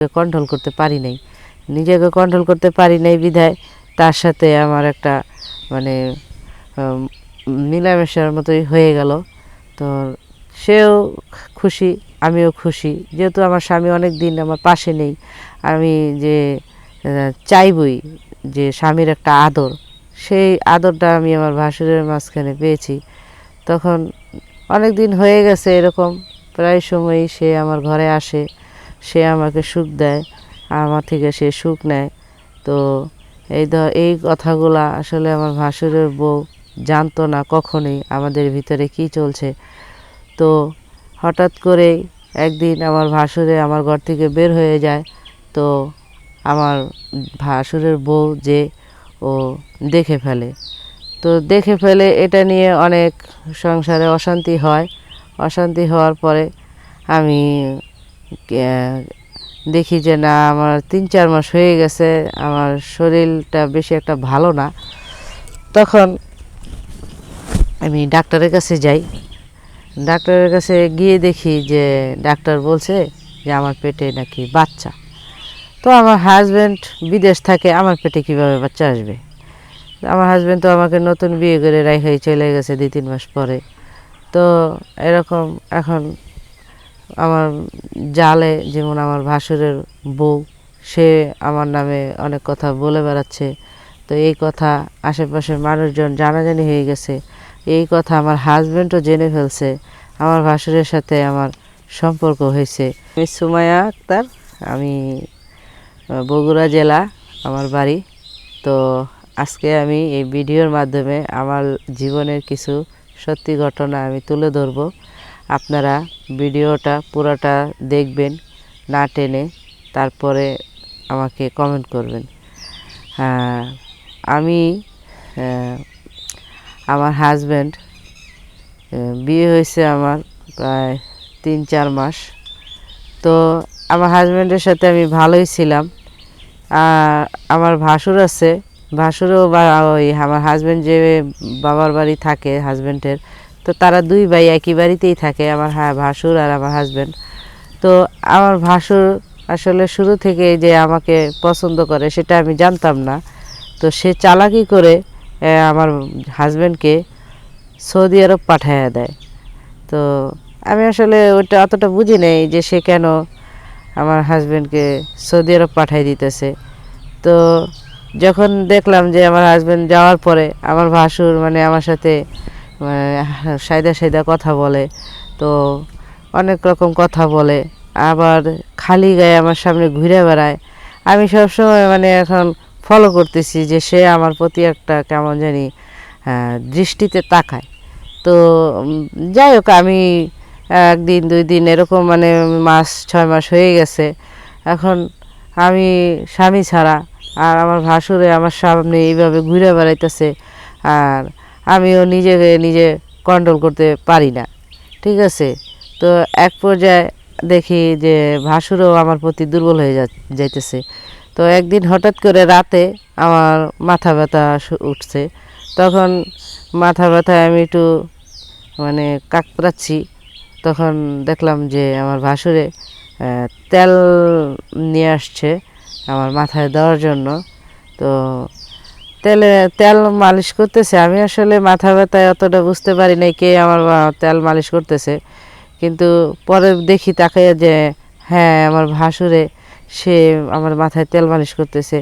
Control করতে পারি নাই, নিজেকে কন্ট্রোল করতে পারি নাই বিধায় তার সাথে আমার একটা মানে মিলামেশার মতোই হয়ে গেল। তো সেও খুশি, আমিও খুশি, যেহেতু আমার স্বামী অনেক দিন আমার পাশে নেই। আমি যে চাইবই যে স্বামীর একটা আদর, সেই আদরটা আমি আমার ভাসুরের মাঝখানে পেয়েছি। তখন অনেক দিন হয়ে গেছে এরকম, প্রায় সময়ই সে আমার ঘরে আসে, সে আমাকে সুখ দেয়, আমার থেকে সে সুখ নেয়। তো এই কথাগুলা আসলে আমার ভাসুরের বউ জানতো না কখনোই আমাদের ভিতরে কি চলছে। তো হঠাৎ করেই একদিন আমার ভাসুরে আমার ঘর থেকে বের হয়ে যায়। তো আমার ভাসুরের বউ যে ও দেখে ফেলে, তো দেখে ফেলে এটা নিয়ে অনেক সংসারে অশান্তি হয়। অশান্তি হওয়ার পরে আমি দেখি যে না, আমার 3-4 মাস হয়ে গেছে, আমার শরীরটা বেশি একটা ভালো না। তখন আমি ডাক্তারের কাছে যাই। ডাক্তারের কাছে গিয়ে দেখি যে ডাক্তার বলছে যে আমার পেটে নাকি বাচ্চা। তো আমার হাজব্যান্ড বিদেশ থাকে, আমার পেটে কীভাবে বাচ্চা আসবে? আমার হাজব্যান্ড তো আমাকে নতুন বিয়ে করে রেখেই চলে গেছে 2-3 মাস পরে। তো এরকম এখন আমার জালে, যেমন আমার ভাসুরের বউ, সে আমার নামে অনেক কথা বলে বেড়াচ্ছে। তো এই কথা আশেপাশের মানুষজন জানাজানি হয়ে গেছে। এই কথা আমার হাজব্যান্ডও জেনে ফেলছে। আমার ভাসুরের সাথে আমার সম্পর্ক হয়েছে। আমি সুমাইয়া আক্তার, আমি বগুড়া জেলা আমার বাড়ি। তো আজকে আমি এই ভিডিওর মাধ্যমে আমার জীবনের কিছু সত্যি ঘটনা আমি তুলে ধরব। আপনারা ভিডিওটা পুরোটা দেখবেন, না টেনে, তারপরে আমাকে কমেন্ট করবেন। আমি আমার হাজব্যান্ড বিয়ে হয়েছে আমার প্রায় 3-4 মাস। তো আমার হাজব্যান্ডের সাথে আমি ভালোই ছিলাম। আমার ভাসুর আছে, ভাসুরও ওই আমার হাজব্যান্ড যে বাবার বাড়ি থাকে হাজব্যান্ডের, তো তারা 2 ভাই একই বাড়িতেই থাকে, আমার ভাসুর আর আমার হাজব্যান্ড। তো আমার ভাসুর আসলে শুরু থেকে যে আমাকে পছন্দ করে সেটা আমি জানতাম না। তো সে চালাকি করে আমার হাজব্যান্ডকে সৌদি আরব পাঠাইয়া দেয়। তো আমি আসলে ওটা অতটা বুঝি নেই যে সে কেন আমার হাজব্যান্ডকে সৌদি আরব পাঠিয়ে দিতেছে। তো যখন দেখলাম যে আমার হাজব্যান্ড যাওয়ার পরে আমার ভাসুর আমার সাথে সাইদা সাইদা কথা বলে, তো অনেক রকম কথা বলে, আবার খালি গায়ে আমার সামনে ঘুরে বেড়ায়। আমি সবসময় এখন ফলো করতেছি যে সে আমার প্রতি একটা কেমন জানি দৃষ্টিতে তাকায়। তো যাই হোক, আমি 1-2 দিন এরকম 6 মাস হয়ে গেছে। এখন আমি স্বামী ছাড়া, আর আমার ভাসুরে আমার সামনে এইভাবে ঘুরে বেড়াইতেছে, আর আমিও নিজে কন্ট্রোল করতে পারি না, ঠিক আছে। তো এক পর্যায়ে দেখি যে ভাসুরও আমার প্রতি দুর্বল হয়ে যাইতেছে। তো একদিন হঠাৎ করে রাতে আমার মাথা ব্যথা উঠছে। তখন মাথা ব্যথায় আমি একটু কাকড়াচ্ছি। তখন দেখলাম যে আমার ভাসুরে তেল নিয়ে আসছে আমার মাথায় দেওয়ার জন্য। তো তেল মালিশ করতেছে। আমি আসলে মাথা ব্যথায় অতটা বুঝতে পারি নাই কে আমার তেল মালিশ করতেছে, কিন্তু পরে দেখি তাকাইয়া যে হ্যাঁ, আমার ভাসুরে সে আমার মাথায় তেল মালিশ করতেছে।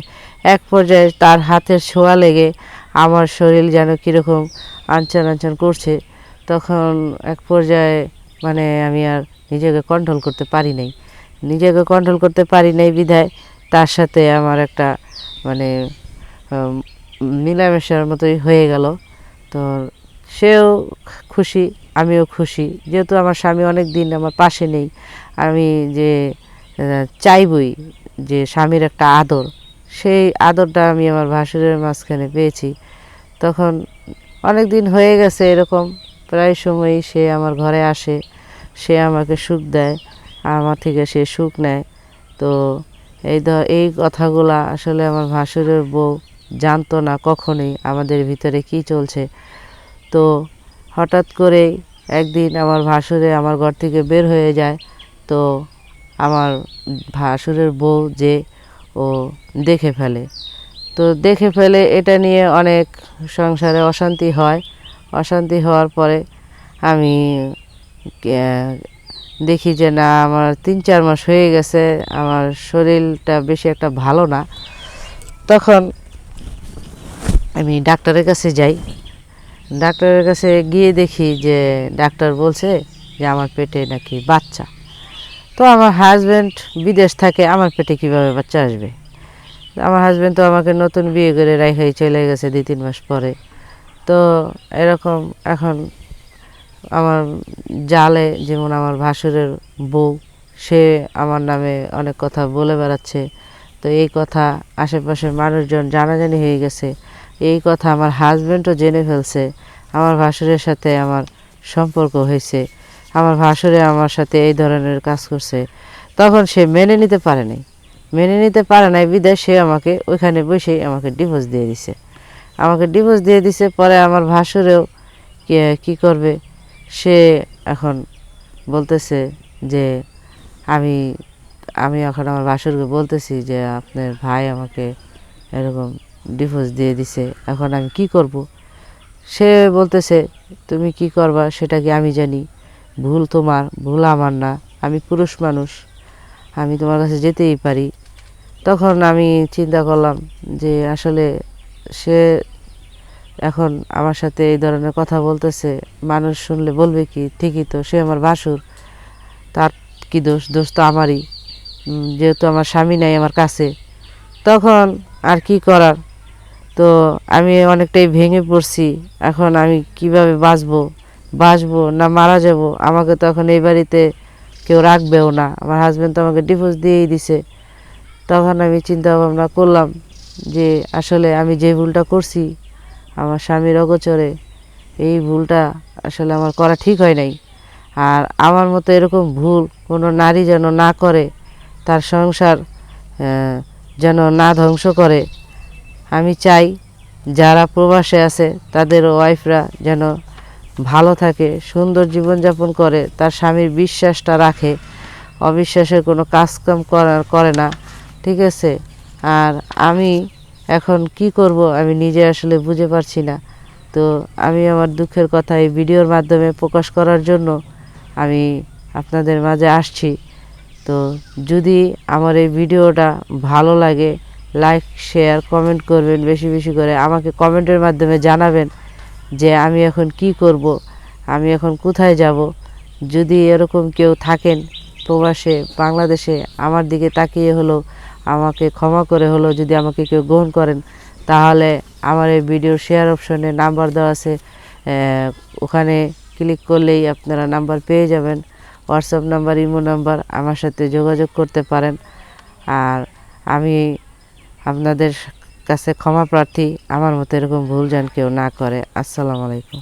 এক পর্যায়ে তার হাতের ছোঁয়া লেগে আমার শরীর যেন কীরকম আনচান আনচান করছে। তখন এক পর্যায়ে আমি আর নিজেকে কন্ট্রোল করতে পারি নাই বিধায় তার সাথে আমার একটা মিলামেশার মতোই হয়ে গেল। তো সেও খুশি, আমিও খুশি, যেহেতু আমার স্বামী অনেক দিন আমার পাশে নেই। আমি যে চাইবই যে স্বামীর একটা আদর, সেই আদরটা আমি আমার ভাসুরের মাঝখানে পেয়েছি। তখন অনেক দিন হয়ে গেছে এরকম, প্রায় সময়ই সে আমার ঘরে আসে, সে আমাকে সুখ দেয়, আমার থেকে সে সুখ নেয়। তো এই কথাগুলা আসলে আমার ভাসুরের বউ জানতো না কখনোই আমাদের ভিতরে কি চলছে। তো হঠাৎ করেই একদিন আমার ভাসুরে আমার ঘর থেকে বের হয়ে যায়। তো আমার ভাসুরের বউ যে ও দেখে ফেলে। তো দেখে ফেলে এটা নিয়ে অনেক সংসারে অশান্তি হয়। অশান্তি হওয়ার পরে আমি দেখি যে না, আমার 3-4 মাস হয়ে গেছে, আমার শরীরটা বেশি একটা ভালো না। তখন আমি ডাক্তারের কাছে যাই। ডাক্তারের কাছে গিয়ে দেখি যে ডাক্তার বলছে যে আমার পেটে নাকি বাচ্চা। তো আমার হাজব্যান্ড বিদেশ থাকে, আমার পেটে কীভাবে বাচ্চা আসবে? আমার হাজব্যান্ড তো আমাকে নতুন বিয়ে করে রাইখাই চলে গেছে 2-3 মাস পরে। তো এরকম এখন আমার জালে, যেমন আমার ভাসুরের বউ, সে আমার নামে অনেক কথা বলে বেড়াচ্ছে। তো এই কথা আশেপাশের মানুষজন জানাজানি হয়ে গেছে। এই কথা আমার হাজব্যান্ডও জেনে ফেলছে। আমার ভাসুরের সাথে আমার সম্পর্ক হয়েছে, আমার ভাসুরে আমার সাথে এই ধরনের কাজ করছে। তখন সে মেনে নিতে পারে নাই। মেনে নিতে পারে নাই বিদায় সে আমাকে ওইখানে বসেই আমাকে ডিভোর্স দিয়ে দিছে। আমাকে ডিভোর্স দিয়ে দিছে। পরে আমার ভাসুরেও কী করবে, সে এখন বলতেছে যে আমি আমি এখন আমার ভাসুরকে বলতেছি যে আপনার ভাই আমাকে এরকম ডিভোর্স দিয়ে দিছে, এখন আমি কি করব? সে বলতেছে তুমি কি করবা সেটা কি আমি জানি? ভুল তোমার, ভুল আমার না। আমি পুরুষ মানুষ, আমি তোমার কাছে যেতেই পারি। তখন আমি চিন্তা করলাম যে আসলে সে এখন আমার সাথে এই ধরনের কথা বলতেছে, মানুষ শুনলে বলবে কি, ঠিকই তো, সে আমার ভাসুর, তার কি দোষ? দোষ তো আমারই, যেহেতু আমার স্বামী নাই আমার কাছে। তখন আর কি করার? তো আমি অনেকটাই ভেঙে পড়ছি। এখন আমি কিভাবে বাঁচবো না মারা যাব? আমাকে তো এখন এই বাড়িতে কেউ রাখবেও না, আমার হাজব্যান্ড তো আমাকে ডিভোর্স দিয়েই দিছে। তখন আমি চিন্তা ভাবনা করলাম যে আসলে আমি যে ভুলটা করছি আমার স্বামীর অগোচরে, এই ভুলটা আসলে আমার করা ঠিক হয় নাই। আর আমার মতো এরকম ভুল কোনো নারী যেন না করে, তার সংসার যেন না ধ্বংস করে। আমি চাই যারা প্রবাসে আছে তাদের ওয়াইফরা যেন ভালো থাকে, সুন্দর জীবনযাপন করে, তার স্বামীর বিশ্বাসটা রাখে, অবিশ্বাসের কোনো কাজকাম করে না, ঠিক আছে? আর আমি এখন কি করব আমি নিজে আসলে বুঝে পারছি না। তো আমি আমার দুঃখের কথা এই ভিডিওর মাধ্যমে প্রকাশ করার জন্য আমি আপনাদের মাঝে আসছি। তো যদি আমার এই ভিডিওটা ভালো লাগে, লাইক শেয়ার কমেন্ট করবেন, বেশি বেশি করে আমাকে কমেন্টের মাধ্যমে জানাবেন যে আমি এখন কি করব, আমি এখন কোথায় যাব। যদি এরকম কেউ থাকেন প্রবাসে বাংলাদেশে, আমার দিকে তাকিয়ে হলো আমাকে ক্ষমা করে হলো যদি আমাকে কেউ গ্রহণ করেন, তাহলে আমার এই ভিডিওর শেয়ার অপশনে নাম্বার দেওয়া আছে, ওখানে ক্লিক করলেই আপনারা নাম্বার পেয়ে যাবেন। হোয়াটসঅ্যাপ নাম্বার, ইমো নাম্বার, আমার সাথে যোগাযোগ করতে পারেন। আর আমি আপনাদের কাছে ক্ষমা প্রার্থী, আমার মতো এরকম ভুল যেন কেউ না করে। আসসালামু আলাইকুম।